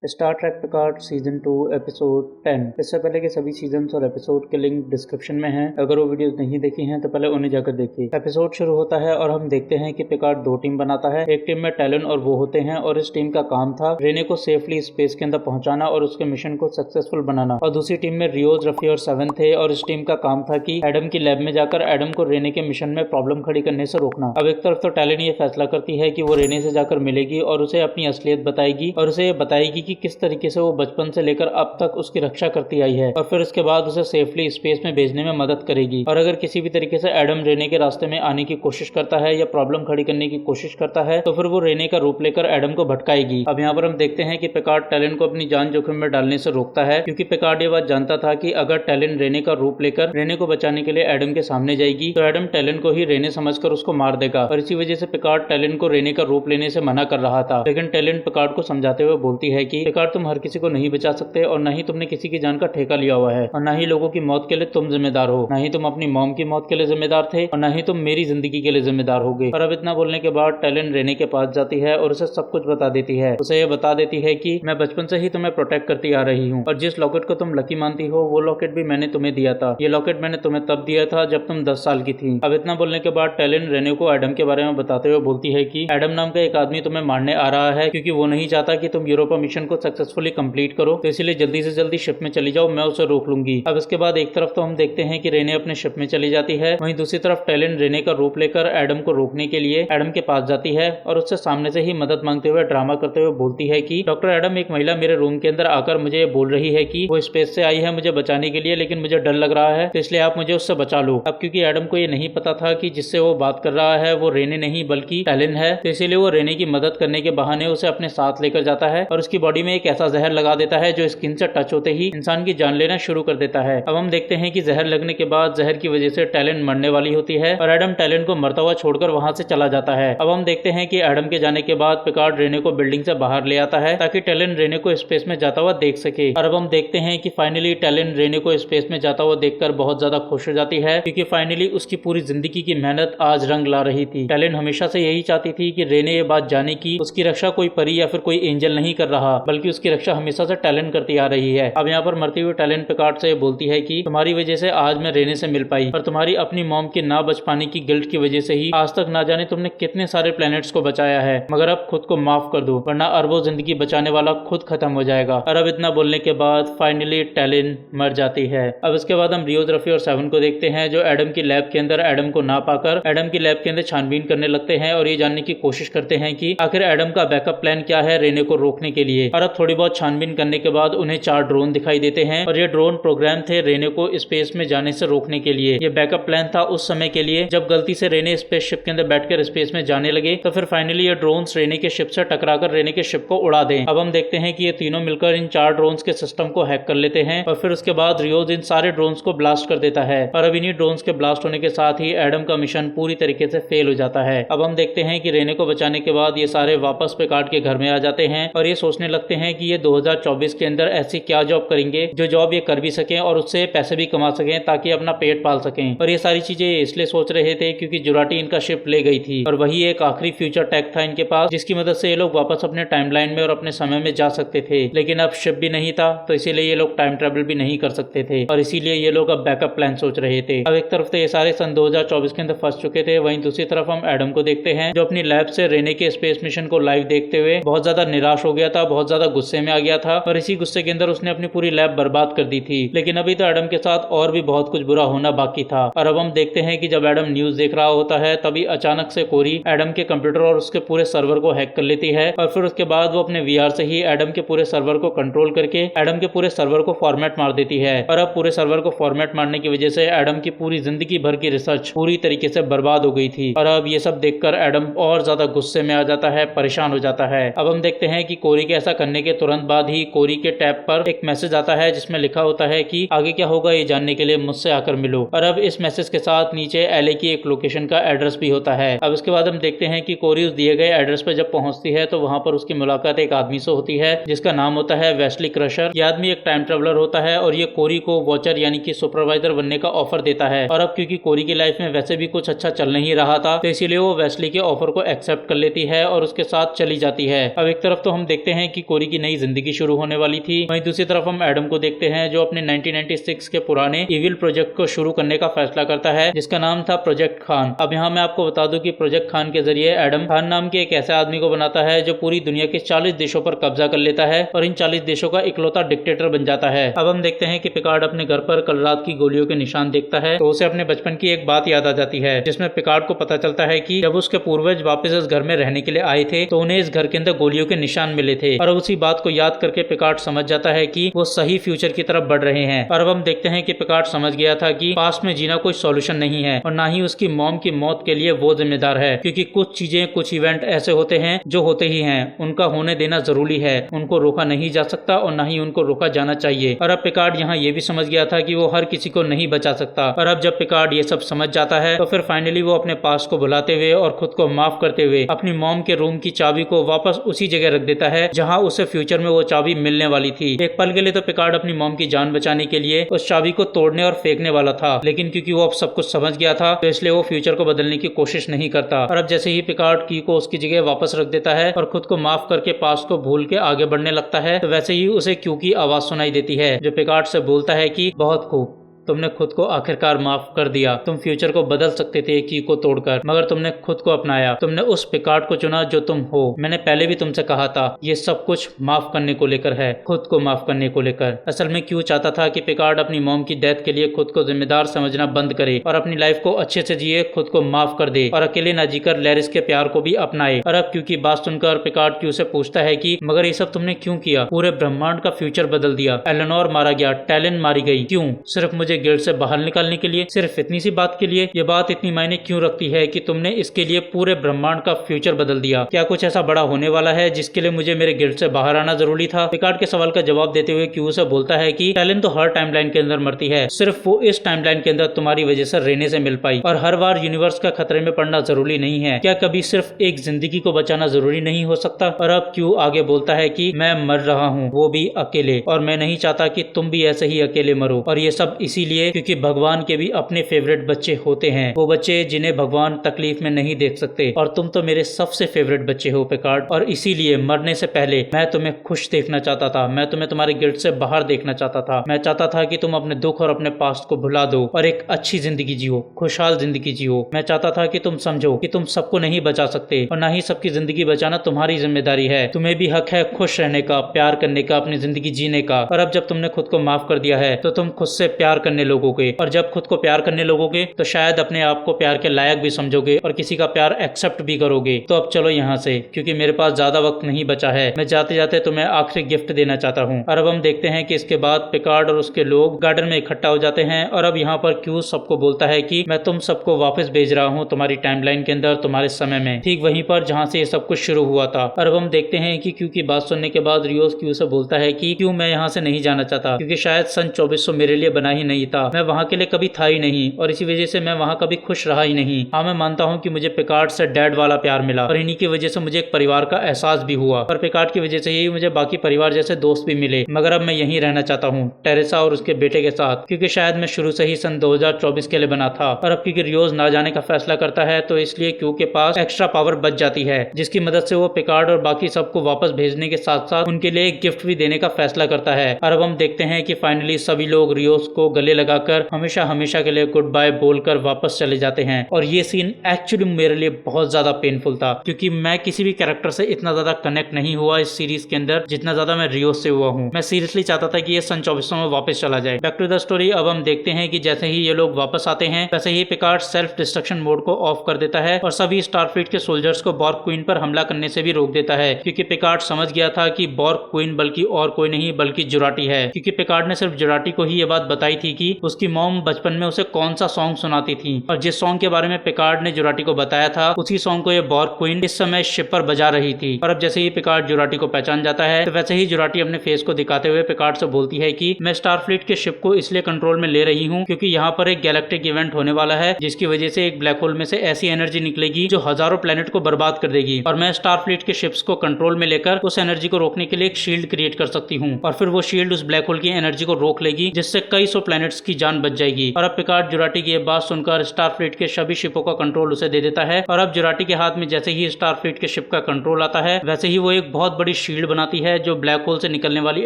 Star Trek Picard season 2 episode 10। इससे पहले के सभी सीजन्स और एपिसोड के लिंक डिस्क्रिप्शन में हैं। अगर वो वीडियोस नहीं देखी हैं तो पहले उन्हें जाकर देखिए। एपिसोड शुरू होता है और हम देखते हैं कि पिकार्ड दो टीम बनाता है। एक टीम में टैलन और वो होते हैं और इस टीम का काम था रेने को सेफली स्पेस के अंदर पहुंचाना और उसके मिशन को सक्सेसफुल बनाना। और दूसरी टीम में रियोज, रफी और सेवन थे और इस टीम का काम था कि एडम की लैब में जाकर एडम को रेने के मिशन में प्रॉब्लम खड़ी करने से रोकना। अब एक तरफ तो टैलन ये फैसला करती है कि वो रेने से जाकर मिलेगी और उसे अपनी असलियत बताएगी और उसे ये बताएगी कि किस तरीके से वो बचपन से लेकर अब तक उसकी रक्षा करती आई है और फिर उसके बाद उसे सेफली स्पेस में भेजने में मदद करेगी। और अगर किसी भी तरीके से एडम रेने के रास्ते में आने की कोशिश करता है या प्रॉब्लम खड़ी करने की कोशिश करता है तो फिर वो रेने का रूप लेकर एडम को भटकाएगी। अब यहाँ पर हम देखते हैं कि पिकार्ड टैलन को अपनी जान जोखिम में डालने से रोकता है, क्योंकि पिकार्ड ये बात जानता था कि अगर टैलन रेने का रूप लेकर रेने को बचाने के लिए एडम के सामने जाएगी तो एडम टैलन को ही रेने समझकर उसको मार देगा। और इसी वजह से पिकार्ड टैलन को रेने का रूप लेने से मना कर रहा था। लेकिन टैलन पिकार्ड को समझाते हुए बोलती है कि पिकार्ड, तुम हर किसी को नहीं बचा सकते और न ही तुमने किसी की जान का ठेका लिया हुआ है और न ही लोगों की मौत के लिए तुम जिम्मेदार हो, न ही तुम अपनी मॉम की मौत के लिए जिम्मेदार थे और न ही तुम मेरी जिंदगी के लिए जिम्मेदार होगे। और अब इतना बोलने के बाद टैलन रेने के पास जाती है और उसे सब कुछ बता देती है। उसे यह बता देती है कि मैं बचपन से ही तुम्हें प्रोटेक्ट करती आ रही हूँ और जिस लॉकेट को तुम लकी मानती हो वो लॉकेट भी मैंने तुम्हें दिया था। ये लॉकेट मैंने तुम्हें तब दिया था जब तुम 10 साल की थी। अब इतना बोलने के बाद टैलन रेने को एडम के बारे में बताते हुए बोलती है कि एडम नाम का एक आदमी तुम्हें मारने आ रहा है, क्योंकि वो नहीं चाहता कि तुम यूरोपा मिशन को सक्सेसफुली कंप्लीट करो, तो इसलिए जल्दी से जल्दी शिप में चली जाओ, मैं उसे रोक लूंगी। अब इसके बाद एक तरफ तो हम देखते हैं कि रेने अपने शिप में चली जाती है, वहीं दूसरी तरफ टैलन रेने का रूप लेकर एडम को रोकने के लिए एडम के पास जाती है और उससे सामने से ही मदद मांगते हुए ड्रामा करते हुए बोलती है कि डॉक्टर एडम, एक महिला मेरे रूम के अंदर आकर मुझे बोल रही है कि वो स्पेस से आई है मुझे बचाने के लिए, लेकिन मुझे डर लग रहा है तो इसलिए आप मुझे उससे बचा लो। अब क्योंकि एडम को ये नहीं पता था कि जिससे वो बात कर रहा है वो रेने नहीं बल्कि टैलन है, तो इसीलिए वो रेने की मदद करने के बहाने उसे अपने साथ लेकर जाता है और उसकी बॉडी में एक ऐसा जहर लगा देता है जो स्किन से टच होते ही इंसान की जान लेना शुरू कर देता है। अब हम देखते हैं कि जहर लगने के बाद जहर की वजह से टैलन मरने वाली होती है और एडम टैलन को मरता हुआ छोड़कर वहां से चला जाता है। अब हम देखते हैं कि एडम के जाने के बाद पिकार्ड रेने को बिल्डिंग से बाहर ले आता है ताकि टैलन रेने को स्पेस में जाता हुआ देख सके। और अब हम देखते हैं कि फाइनली टैलन रेने को स्पेस में जाता हुआ देखकर बहुत ज्यादा खुश हो जाती है, क्योंकि फाइनली उसकी पूरी जिंदगी की मेहनत आज रंग ला रही थी। टैलन हमेशा से यही चाहती थी कि रेने ये बात जाने की उसकी रक्षा कोई परी या फिर कोई एंजल नहीं कर रहा, बल्कि उसकी रक्षा हमेशा से टैलन करती आ रही है। अब यहाँ पर मरती हुई टैलन पिकार्ड से बोलती है कि तुम्हारी वजह से आज मैं रेने से मिल पाई और तुम्हारी अपनी मॉम के ना बच पाने की गिल्ट की वजह से ही आज तक ना जाने तुमने कितने सारे प्लैनेट्स को बचाया है, मगर अब खुद को माफ कर दो वरना अरबों जिंदगी बचाने वाला खुद खत्म हो जाएगा। और अब इतना बोलने के बाद फाइनली टैलन मर जाती है। अब इसके बाद हम रियोज, रफी और सेवन को देखते हैं जो एडम की लैब के अंदर एडम को ना पाकर एडम की लैब के अंदर छानबीन करने लगते हैं और ये जानने की कोशिश करते हैं कि आखिर एडम का बैकअप प्लान क्या है रेने को रोकने के लिए। और अब थोड़ी बहुत छानबीन करने के बाद उन्हें 4 ड्रोन दिखाई देते हैं और ये ड्रोन प्रोग्राम थे रेने को स्पेस में जाने से रोकने के लिए। ये बैकअप प्लान था उस समय के लिए जब गलती से रेने स्पेसशिप के अंदर बैठकर स्पेस में जाने लगे, तो फिर फाइनली ये ड्रोन्स रेने के शिप से टकराकर रेने के शिप को उड़ा दें। अब हम देखते हैं कि ये तीनों मिलकर इन 4 ड्रोन्स के सिस्टम को हैक कर लेते हैं और फिर उसके बाद रियोज इन सारे ड्रोन्स को ब्लास्ट कर देता है और अब इन्हीं ड्रोन्स के ब्लास्ट होने के साथ ही एडम का मिशन पूरी तरीके से फेल हो जाता है। अब हम देखते हैं कि रेने को बचाने के बाद ये सारे वापस पिकार्ड के घर में आ जाते हैं और ये सोचने लगते हैं कि ये 2024 के अंदर ऐसी क्या जॉब करेंगे जो जॉब ये कर भी सकें और उससे पैसे भी कमा सकें ताकि अपना पेट पाल सकें। और ये सारी चीजें इसलिए सोच रहे थे क्योंकि जुराटी इनका शिप ले गई थी और वही एक आखिरी फ्यूचर टेक था इनके पास जिसकी मदद से ये लोग वापस अपने टाइमलाइन में और अपने समय में जा सकते थे। लेकिन अब शिप भी नहीं था तो इसीलिए ये लोग टाइम ट्रेवल भी नहीं कर सकते थे और इसीलिए ये लोग अब बैकअप प्लान सोच रहे थे। अब एक तरफ तो ये सारे सन 2024 के अंदर फंस चुके थे, वहीं दूसरी तरफ हम एडम को देखते हैं जो अपनी लैब से रेने के स्पेस मिशन को लाइव देखते हुए बहुत ज्यादा निराश हो गया था, बहुत ज्यादा गुस्से में आ गया था और इसी गुस्से के अंदर उसने अपनी पूरी लैब बर्बाद कर दी थी। लेकिन अभी तो एडम के साथ और भी बहुत कुछ बुरा होना बाकी था। और अब हम देखते हैं कि जब एडम न्यूज देख रहा होता है तभी अचानक से कोरी एडम के कंप्यूटर और उसके पूरे सर्वर को हैक कर लेती है और फिर उसके बाद वो अपने वीआर से ही एडम के पूरे सर्वर को कंट्रोल करके एडम के पूरे सर्वर को फॉर्मेट मार देती है। और अब पूरे सर्वर को फॉर्मेट मारने की वजह से एडम की पूरी जिंदगी भर की रिसर्च पूरी तरीके से बर्बाद हो गई थी। और अब ये सब देखकर एडम और ज्यादा गुस्से में आ जाता है, परेशान हो जाता है। अब हम देखते हैं कि कोरी के ऐसा करने के तुरंत बाद ही कोरी के टैब पर एक मैसेज आता है जिसमें लिखा होता है कि आगे क्या होगा ये जानने के लिए मुझसे आकर मिलो। और अब इस मैसेज के साथ नीचे एलए की एक लोकेशन का एड्रेस भी होता है। अब इसके बाद हम देखते हैं कि कोरी उस दिए गए एड्रेस पर जब पहुंचती है तो वहां पर उसकी मुलाकात एक आदमी से होती है जिसका नाम होता है वेस्ली क्रशर। ये आदमी एक टाइम ट्रेवलर होता है और ये कोरी को वॉचर यानी कि सुपरवाइजर बनने का ऑफर देता है। और अब क्योंकि कोरी की लाइफ में वैसे भी कुछ अच्छा चल नहीं रहा था तो इसीलिए वो वेस्ली के ऑफर को एक्सेप्ट कर लेती है और उसके साथ चली जाती है। अब एक तरफ तो हम देखते हैं कि कोरी की नई जिंदगी शुरू होने वाली थी। वहीं दूसरी तरफ हम एडम को देखते हैं जो अपने 1996 के पुराने इविल प्रोजेक्ट को शुरू करने का फैसला करता है जिसका नाम था प्रोजेक्ट खान। अब यहाँ मैं आपको बता दूं कि प्रोजेक्ट खान के जरिए एडम खान नाम के एक ऐसे आदमी को बनाता है जो पूरी दुनिया के 40 देशों पर कब्जा कर लेता है और इन 40 देशों का इकलौता डिक्टेटर बन जाता है। अब हम देखते हैं कि पिकार्ड अपने घर पर कल रात की गोलियों के निशान देखता है तो उसे अपने बचपन की एक बात याद आ जाती है जिसमें पिकार्ड को पता चलता है कि जब उसके पूर्वज वापस इस घर में रहने के लिए आए थे तो उन्हें इस घर के अंदर गोलियों के निशान मिले थे और उसी बात को याद करके पिकार्ड समझ जाता है कि वो सही फ्यूचर की तरफ बढ़ रहे हैं। और अब हम देखते हैं कि पिकार्ड समझ गया था कि पास्ट में जीना कोई सॉल्यूशन नहीं है और ना ही उसकी मॉम की मौत के लिए वो जिम्मेदार है, क्योंकि कुछ चीजें कुछ इवेंट ऐसे होते हैं जो होते ही हैं, उनका होने देना जरूरी है, उनको रोका नहीं जा सकता और ना ही उनको रोका जाना चाहिए। और अब पिकार्ड यहाँ ये भी समझ गया था कि वो हर किसी को नहीं बचा सकता। और अब जब पिकार्ड ये सब समझ जाता है तो फिर फाइनली वो अपने पास्ट को भुलाते हुए और खुद को माफ करते हुए अपनी मॉम के रूम की चाबी को वापस उसी जगह रख देता है जहाँ उसे फ्यूचर में वो चाबी मिलने वाली थी। एक पल के लिए तो पिकार्ड अपनी मॉम की जान बचाने के लिए उस चाबी को तोड़ने और फेंकने वाला था, लेकिन क्योंकि वो अब सब कुछ समझ गया था तो इसलिए वो फ्यूचर को बदलने की कोशिश नहीं करता। और अब जैसे ही पिकार्ड की को उसकी जगह वापस रख देता है और खुद को माफ करके पास्ट को भूल के आगे बढ़ने लगता है तो वैसे ही उसे क्यू की आवाज सुनाई देती है जो पिकार्ड से बोलता है कि बहुत खूब, तुमने खुद को आखिरकार माफ कर दिया। तुम फ्यूचर को बदल सकते थे की को तोड़कर, मगर तुमने खुद को अपनाया। तुमने उस पिकार्ड को चुना जो तुम हो। मैंने पहले भी तुमसे कहा था ये सब कुछ माफ करने को लेकर है, खुद को माफ करने को लेकर। असल में क्यों चाहता था कि पिकार्ड अपनी मॉम की डेथ के लिए खुद को जिम्मेदार समझना बंद करे और अपनी लाइफ को अच्छे से जिए, खुद को माफ कर दे और अकेले ना जीकर लैरिस के प्यार को भी अपनाए। और अब क्योंकि बात सुनकर पिकार्ड क्यू से पूछता है कि मगर ये सब तुमने क्यों किया? पूरे ब्रह्मांड का फ्यूचर बदल दिया, एलेनोर मारा गया, टैलिन मारी गई, क्यों? सिर्फ मुझे गिल्ड से बाहर निकालने के लिए? सिर्फ इतनी सी बात के लिए? ये बात इतनी मायने क्यों रखती है कि तुमने इसके लिए पूरे ब्रह्मांड का फ्यूचर बदल दिया? क्या कुछ ऐसा बड़ा होने वाला है जिसके लिए मुझे मेरे गिल्ड से बाहर आना जरूरी था? पिकार्ड के सवाल का जवाब देते हुए क्यू से बोलता है कि टैलिन तो हर टाइमलाइन के अंदर मरती है, सिर्फ वो इस टाइमलाइन के अंदर तुम्हारी वजह से रेने से मिल पाई और हर बार यूनिवर्स का खतरे में पड़ना जरूरी नहीं है। क्या कभी सिर्फ एक जिंदगी को बचाना जरूरी नहीं हो सकता? और अब क्यू आगे बोलता है कि मैं मर रहा हूँ, वो भी अकेले, और मैं नहीं चाहता कि तुम भी ऐसे ही अकेले मरो। और ये सब इसीलिए क्योंकि भगवान के भी अपने फेवरेट बच्चे होते हैं, वो बच्चे जिन्हें भगवान तकलीफ में नहीं देख सकते, और तुम तो मेरे सबसे फेवरेट बच्चे हो पिकार्ड। और इसीलिए मरने से पहले मैं तुम्हें खुश देखना चाहता था, मैं तुम्हें तुम्हारे गिल्ड से बाहर देखना चाहता था। मैं चाहता था कि तुम अपने दुख और अपने पास्ट को भुला दो और एक अच्छी जिंदगी जियो, खुशहाल जिंदगी जियो। मैं चाहता था कि तुम समझो कि तुम सबको नहीं बचा सकते और ना ही सबकी जिंदगी बचाना तुम्हारी जिम्मेदारी है। तुम्हें भी हक है खुश रहने का, प्यार करने का, अपनी जिंदगी जीने का। और अब जब तुमने खुद को माफ कर दिया है तो तुम खुद से प्यार करने लगोगे, और जब खुद को प्यार करने लगोगे तो शायद अपने आप को प्यार के लायक भी समझोगे और किसी का प्यार एक्सेप्ट भी करोगे। तो अब चलो यहाँ से, क्योंकि मेरे पास ज्यादा वक्त नहीं बचा है। मैं जाते जाते तुम्हें आखिरी गिफ्ट देना चाहता हूँ। और अब हम देखते हैं कि इसके बाद पिकार्ड और उसके लोग गार्डन में इकट्ठा हो जाते हैं और अब यहाँ पर क्यू सबको बोलता है कि मैं तुम सबको वापस भेज रहा हूँ तुम्हारी टाइमलाइन के अंदर, तुम्हारे समय में, ठीक वहीं पर जहाँ से ये सब कुछ शुरू हुआ था। और अब हम देखते हैं कि क्यू की बात सुनने के बाद रियोस क्यू से बोलता है कि क्यों मैं यहाँ से नहीं जाना चाहता, क्योंकि शायद सन 2400 मेरे लिए बना ही नहीं था, मैं वहाँ के लिए कभी था ही नहीं और इसी वजह से मैं वहाँ कभी खुश रहा ही नहीं। हाँ, मैं मानता हूँ कि मुझे पिकार्ड से डैड वाला प्यार मिला और इन्हीं की वजह से मुझे एक परिवार का एहसास भी हुआ और पिकार्ड की वजह से ही मुझे बाकी परिवार जैसे दोस्त भी मिले, मगर अब मैं यहीं रहना चाहता हूँ टेरेसा और उसके बेटे के साथ, क्योंकि शायद मैं शुरू से ही सन 2024 के लिए बना था। और अब क्योंकि रियोस ना जाने का फैसला करता है तो इसलिए क्यू के पास एक्स्ट्रा पावर बच जाती है, जिसकी मदद से वो पिकार्ड और बाकी सबको वापस भेजने के साथ साथ उनके लिए एक गिफ्ट भी देने का फैसला करता है। और अब हम देखते हैं कि फाइनली सभी लोग रियोस को गले लगाकर हमेशा हमेशा के लिए गुड बाय बोलकर वापस चले जाते हैं। और ये सीन एक्चुअली मेरे लिए बहुत ज्यादा पेनफुल था, क्योंकि मैं किसी भी कैरेक्टर से इतना ज्यादा कनेक्ट नहीं हुआ इस सीरीज के अंदर जितना ज्यादा मैं रियोस से हुआ हूँ। मैं सीरियसली चाहता था कि ये सन 2400 में वापस चला जाए। Back to the story. अब हम देखते हैं कि जैसे ही ये लोग वापस आते हैं वैसे ही पिकार्ड सेल्फ डिस्ट्रक्शन मोड को ऑफ कर देता है और सभी स्टारफ्लीट के सोल्जर्स को बॉर्ग क्वीन पर हमला करने से भी रोक देता है, क्योंकि पिकार्ड समझ गया था कि बॉर्ग क्वीन बल्कि और कोई नहीं बल्कि जुराटी है, क्योंकि पिकार्ड ने सिर्फ जुराटी को ही ये बात बताई थी कि उसकी मॉम बचपन में उसे कौन सा सॉन्ग सुनाती थी, और जिस सॉन्ग के बारे में पिकार्ड ने जुराटी को बताया था उसी सॉन्ग को ये बॉर्ग क्वीन इस समय शिप पर बजा रही थी। और अब जैसे ही पिकार्ड जुराटी को पहचान जाता है तो वैसे ही जुराटी अपने फेस को दिखाते हुए पिकार्ड से बोलती है कि मैं स्टारफ्लीट के शिप को इसलिए कंट्रोल में ले रही हूँ क्योंकि यहाँ पर एक गैलेक्टिक इवेंट होने वाला है जिसकी वजह से एक ब्लैक होल में से ऐसी एनर्जी निकलेगी जो हजारों प्लेनेट को बर्बाद कर देगी, और मैं स्टारफ्लीट के शिप्स को कंट्रोल में लेकर उस एनर्जी को रोकने के लिए एक शील्ड क्रिएट कर सकती हूँ, और फिर वो शील्ड उस ब्लैक होल की एनर्जी को रोक लेगी जिससे कई सौ प्लेनेट प्लैनेट्स की जान बच जाएगी। और अब पिकार्ड जुराटी की ये बात सुनकर स्टारफ्लीट के सभी शिपों का कंट्रोल उसे दे देता है और अब जुराटी के हाथ में जैसे ही स्टारफ्लीट के शिप का कंट्रोल आता है वैसे ही वो एक बहुत बड़ी शील्ड बनाती है जो ब्लैक होल से निकलने वाली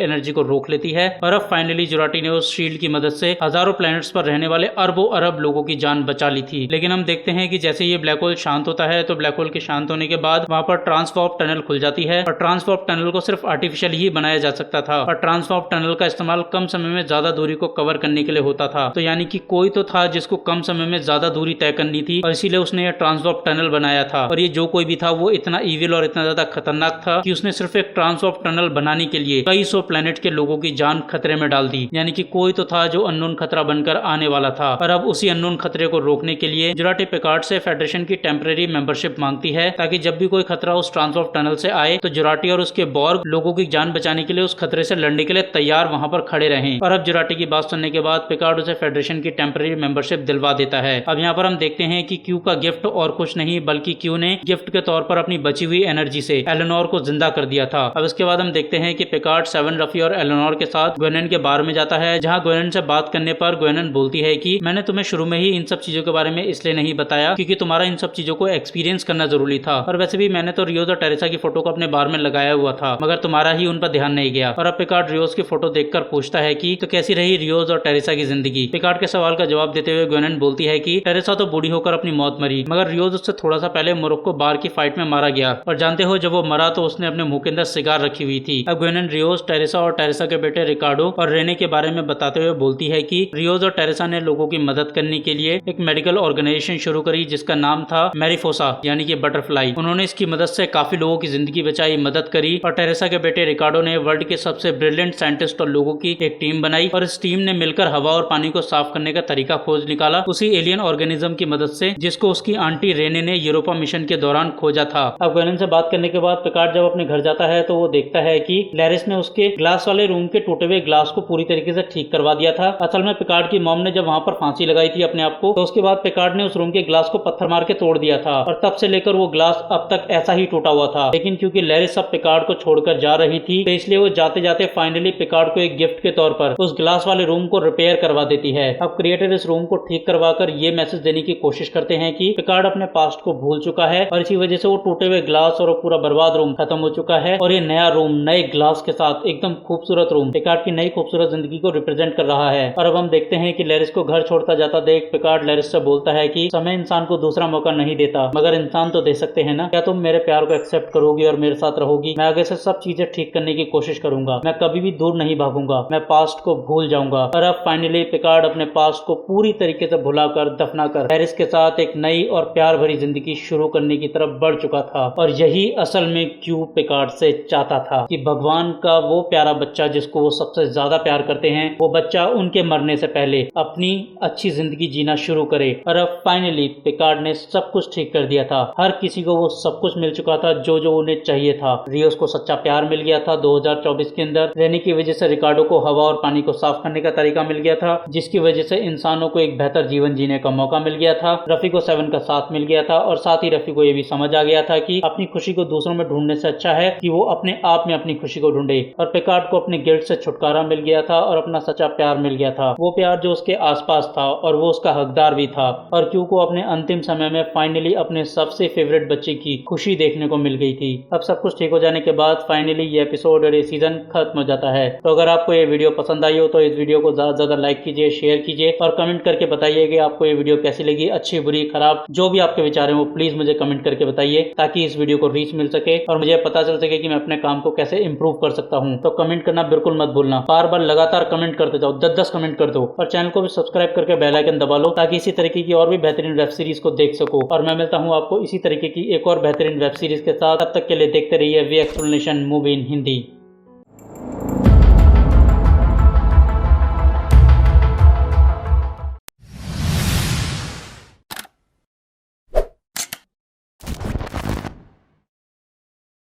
एनर्जी को रोक लेती है। और अब फाइनली जुराटी ने उस शील्ड की मदद से हजारों प्लैनेट्स पर रहने वाले अरबों अरब लोगों की जान बचा ली थी। लेकिन हम देखते हैं कि जैसे ये ब्लैक होल शांत होता है तो ब्लैक होल के शांत होने के बाद वहां पर ट्रांसवार्प टनल खुल जाती है और ट्रांसवार्प टनल को सिर्फ आर्टिफिशियल ही बनाया जा सकता था और ट्रांसवार्प टनल का इस्तेमाल कम समय में ज्यादा दूरी को कवर करने के लिए होता था। तो यानी कि कोई तो था जिसको कम समय में ज्यादा दूरी तय करनी थी और इसीलिए उसने यह ट्रांसवार्प टनल बनाया था। और ये जो कोई भी था वो इतना इविल और इतना ज्यादा खतरनाक था कि उसने सिर्फ एक ट्रांसवार्प टनल बनाने के लिए कई सौ प्लेनेट के लोगों की जान खतरे में डाल दी। यानी कि कोई तो था जो अननोन खतरा बनकर आने वाला था। और अब उसी अननोन खतरे को रोकने के लिए जुराटी पिकार्ड से फेडरेशन की टेम्परेरी मेंबरशिप मांगती है ताकि जब भी कोई खतरा उस ट्रांसवार्प टनल से आए तो जुराटी और उसके बॉर्ग लोगों की जान बचाने के लिए उस खतरे से लड़ने के लिए तैयार वहां पर खड़े रहें। और अब जुराटी की बात सुनने के बाद पिकार्ड उसे फेडरेशन की टेम्परेरी मेंबरशिप दिलवा देता है। अब यहाँ पर हम देखते हैं कि क्यू का गिफ्ट और कुछ नहीं बल्कि क्यू ने गिफ्ट के तौर पर अपनी बची हुई एनर्जी से एलेनोर को जिंदा कर दिया था। अब इसके बाद हम देखते हैं कि पिकार्ड सेवन रफी और एलेनोर के साथ ग्वेनन के बार में जाता है जहाँ ग्वेनन से बात करने पर ग्वेनन बोलती है कि मैंने तुम्हें शुरू में ही इन सब चीजों के बारे में इसलिए नहीं बताया क्योंकि तुम्हारा इन सब चीजों को एक्सपीरियंस करना जरूरी था और वैसे भी मैंने तो रियोज और टेरेसा की फोटो को अपने बार में लगाया हुआ था मगर तुम्हारा ही उन पर ध्यान नहीं गया। और अब पिकार्ड रियोज की फोटो देखकर पूछता है कि तो कैसी रही रियोज और टेरेसा की जिंदगी। पिकार्ड के सवाल का जवाब देते हुए ग्वेनन बोलती है कि टेरेसा तो बूढ़ी होकर अपनी मौत मरी मगर रियोज उससे थोड़ा सा पहले मोरक्को बार की फाइट में मारा गया और जानते हो जब वो मरा तो उसने अपने मुंह के अंदर सिगार रखी हुई थी। अब ग्वेनन रियोज टेरेसा और टेरेसा के बेटे रिकार्डो और रेने के बारे में बताते हुए बोलती है कि रियोज और टेरेसा ने लोगों की मदद करने के लिए एक मेडिकल ऑर्गेनाइजेशन शुरू करी जिसका नाम था मैरीफोसा यानी कि बटरफ्लाई। उन्होंने इसकी मदद से काफी लोगों की जिंदगी बचाई, मदद करी और टेरेसा के बेटे रिकार्डो ने वर्ल्ड के सबसे ब्रिलियंट साइंटिस्ट और लोगों की एक टीम बनाई और इस टीम ने मिलकर हवा और पानी को साफ करने का तरीका खोज निकाला उसी एलियन ऑर्गेनिज्म की मदद से जिसको उसकी आंटी रेने ने यूरोपा मिशन के दौरान खोजा था। अब ग्वेनन से बात करने के बाद पिकार्ड जब अपने घर जाता है तो वो देखता है कि लैरिस ने उसके ग्लास वाले रूम के टूटे हुए ग्लास को पूरी तरीके से ठीक करवा दिया था। असल में पिकार्ड की मॉम ने जब वहां पर फांसी लगाई थी अपने आप को तो उसके बाद पिकार्ड ने उस रूम के ग्लास को पत्थर मार के तोड़ दिया था और तब से लेकर वो ग्लास अब तक ऐसा ही टूटा हुआ था। लेकिन क्योंकि लैरिस अब पिकार्ड को छोड़कर जा रही थी तो इसलिए वो जाते जाते फाइनली पिकार्ड को एक गिफ्ट के तौर पर उस ग्लास वाले रूम को रिपेयर करवा देती है। अब क्रिएटर इस रूम को ठीक करवाकर ये मैसेज देने की कोशिश करते हैं कि पिकार्ड अपने पास्ट को भूल चुका है और इसी वजह से वो टूटे हुए ग्लास और पूरा बर्बाद रूम खत्म हो चुका है और ये नया रूम नए ग्लास के साथ एकदम खूबसूरत रूम पिकार्ड की नई खूबसूरत जिंदगी को रिप्रेजेंट कर रहा है। और अब हम देखते हैं कि लैरिस को घर छोड़ता जाता देख पिकार्ड लैरिस से बोलता है कि समय इंसान को दूसरा मौका नहीं देता मगर इंसान तो दे सकते हैं ना, क्या तुम मेरे प्यार को एक्सेप्ट करोगी और मेरे साथ रहोगी? मैं आगे से सब चीजें ठीक करने की कोशिश करूंगा, मैं कभी भी दूर नहीं भागूंगा, मैं पास्ट को भूल जाऊंगा। और अब फाइनली पिकार्ड अपने पास्ट को पूरी तरीके से भुलाकर दफनाकर लैरिस के साथ एक नई और प्यार भरी जिंदगी शुरू करने की तरफ बढ़ चुका था। और यही असल में क्यू पिकार्ड से चाहता था कि भगवान का वो प्यारा बच्चा जिसको वो सबसे ज्यादा प्यार करते हैं वो बच्चा उनके मरने से पहले अपनी अच्छी जिंदगी जीना शुरू करे। और अब फाइनली पिकार्ड ने सब कुछ ठीक कर दिया था, हर किसी को वो सब कुछ मिल चुका था जो जो उन्हें चाहिए था। रियोस को सच्चा प्यार मिल गया था 2024 के अंदर, रहने की वजह से रिकार्डो को हवा और पानी को साफ करने का तरीका मिल गया था जिसकी वजह से इंसानों को एक बेहतर जीवन जीने का मौका मिल गया था। रफी को 7 का साथ मिल गया था और साथ ही रफी को यह भी समझ आ गया था कि अपनी खुशी को दूसरों में ढूंढने से अच्छा है कि वो अपने आप में अपनी खुशी को ढूंढे। और पिकार्ड को अपने गिल्ट से छुटकारा मिल गया था और अपना सच्चा प्यार मिल गया था, वो प्यार जो उसके आसपास था और वो उसका हकदार भी था। और क्यू को अपने अंतिम समय में फाइनली अपने सबसे फेवरेट बच्चे की खुशी देखने को मिल गई थी। अब सब कुछ ठीक हो जाने के बाद फाइनली ये एपिसोड और ये सीजन खत्म हो जाता है। तो अगर आपको ये वीडियो पसंद आई हो तो इस वीडियो को ज्यादा से ज्यादा लाइक कीजिए, शेयर कीजिए और कमेंट करके बताइए कि आपको ये वीडियो कैसी लगी, अच्छी बुरी खराब जो भी आपके विचार हैं वो प्लीज मुझे कमेंट करके बताइए ताकि इस वीडियो को रीच मिल सके और मुझे पता चल सके कि मैं अपने काम को कैसे इंप्रूव कर सकता हूँ। तो कमेंट करना बिल्कुल मत भूलना, बार बार लगातार कमेंट करते जाओ, 10-10 कमेंट कर दो और चैनल को भी सब्सक्राइब करके बेल आइकन दबा लो ताकि इसी तरीके की और भी बेहतरीन वेब सीरीज को देख सको। और मैं मिलता हूँ आपको इसी तरीके की एक और बेहतरीन वेब सीरीज के साथ, तब तक के लिए देखते रहिए we explanation movie in Hindi.